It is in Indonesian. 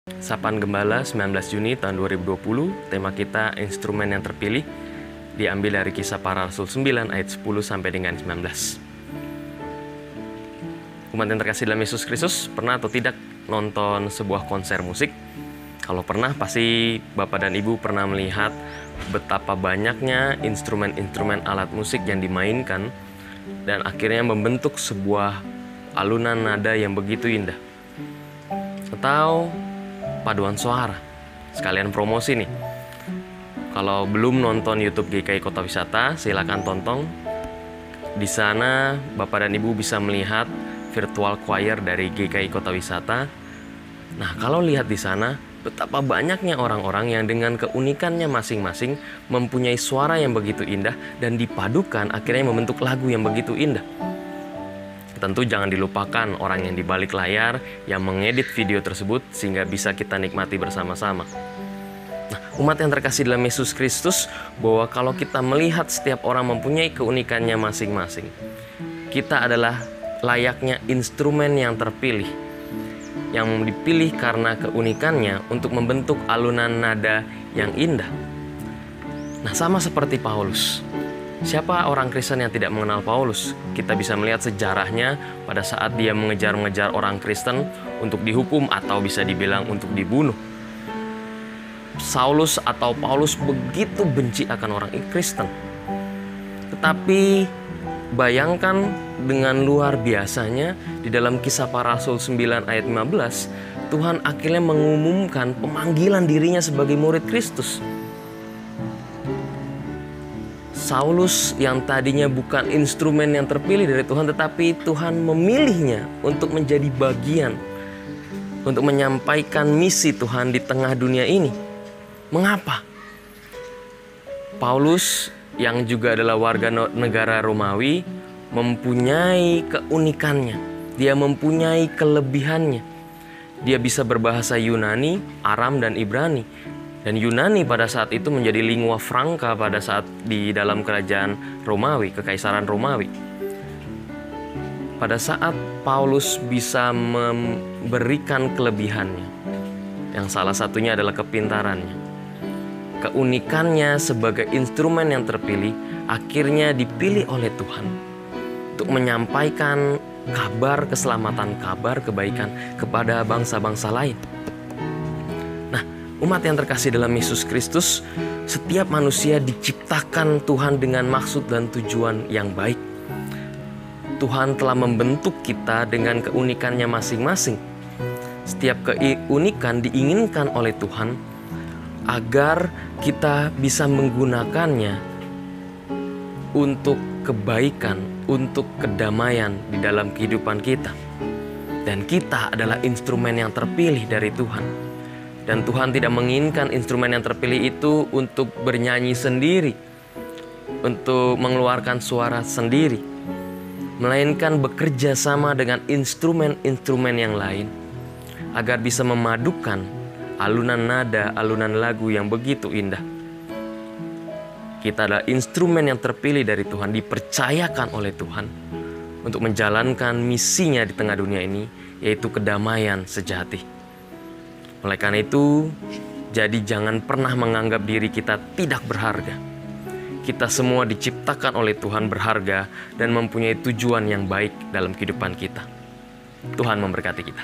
Sapaan Gembala 19 Juni tahun 2020, tema kita instrumen yang terpilih, diambil dari Kisah Para Rasul 9 ayat 10 sampai dengan 19. Umat yang terkasih dalam Yesus Kristus, pernah atau tidak nonton sebuah konser musik? Kalau pernah, pasti Bapak dan Ibu pernah melihat betapa banyaknya instrumen-instrumen alat musik yang dimainkan dan akhirnya membentuk sebuah alunan nada yang begitu indah. Atau paduan suara. Sekalian promosi nih. Kalau belum nonton YouTube GKI Kota Wisata, silakan tonton. Di sana Bapak dan Ibu bisa melihat virtual choir dari GKI Kota Wisata. Nah, kalau lihat di sana, betapa banyaknya orang-orang yang dengan keunikannya masing-masing mempunyai suara yang begitu indah dan dipadukan akhirnya membentuk lagu yang begitu indah. Tentu jangan dilupakan orang yang di balik layar yang mengedit video tersebut sehingga bisa kita nikmati bersama-sama. Nah, umat yang terkasih dalam Yesus Kristus, bahwa kalau kita melihat setiap orang mempunyai keunikannya masing-masing, kita adalah layaknya instrumen yang terpilih, yang dipilih karena keunikannya untuk membentuk alunan nada yang indah. Nah, sama seperti Paulus. Siapa orang Kristen yang tidak mengenal Paulus? Kita bisa melihat sejarahnya pada saat dia mengejar-ngejar orang Kristen untuk dihukum atau bisa dibilang untuk dibunuh. Saulus atau Paulus begitu benci akan orang Kristen. Tetapi bayangkan dengan luar biasanya di dalam Kisah Para Rasul 9 ayat 15, Tuhan akhirnya mengumumkan pemanggilan dirinya sebagai murid Kristus. Saulus yang tadinya bukan instrumen yang terpilih dari Tuhan, tetapi Tuhan memilihnya untuk menjadi bagian, untuk menyampaikan misi Tuhan di tengah dunia ini. Mengapa? Paulus yang juga adalah warga negara Romawi mempunyai keunikannya. Dia mempunyai kelebihannya. Dia bisa berbahasa Yunani, Aram, dan Ibrani. Dan Yunani pada saat itu menjadi lingua franca pada saat di dalam kerajaan Romawi, kekaisaran Romawi. Pada saat Paulus bisa memberikan kelebihannya, yang salah satunya adalah kepintarannya, keunikannya sebagai instrumen yang terpilih, akhirnya dipilih oleh Tuhan untuk menyampaikan kabar keselamatan, kabar kebaikan kepada bangsa-bangsa lain. Umat yang terkasih dalam Yesus Kristus, setiap manusia diciptakan Tuhan dengan maksud dan tujuan yang baik. Tuhan telah membentuk kita dengan keunikannya masing-masing. Setiap keunikan diinginkan oleh Tuhan agar kita bisa menggunakannya untuk kebaikan, untuk kedamaian di dalam kehidupan kita. Dan kita adalah instrumen yang terpilih dari Tuhan. Dan Tuhan tidak menginginkan instrumen yang terpilih itu untuk bernyanyi sendiri, untuk mengeluarkan suara sendiri, melainkan bekerja sama dengan instrumen-instrumen yang lain, agar bisa memadukan alunan nada, alunan lagu yang begitu indah. Kita adalah instrumen yang terpilih dari Tuhan, dipercayakan oleh Tuhan untuk menjalankan misinya di tengah dunia ini, yaitu kedamaian sejati. Oleh karena itu, jadi jangan pernah menganggap diri kita tidak berharga. Kita semua diciptakan oleh Tuhan berharga dan mempunyai tujuan yang baik dalam kehidupan kita. Tuhan memberkati kita.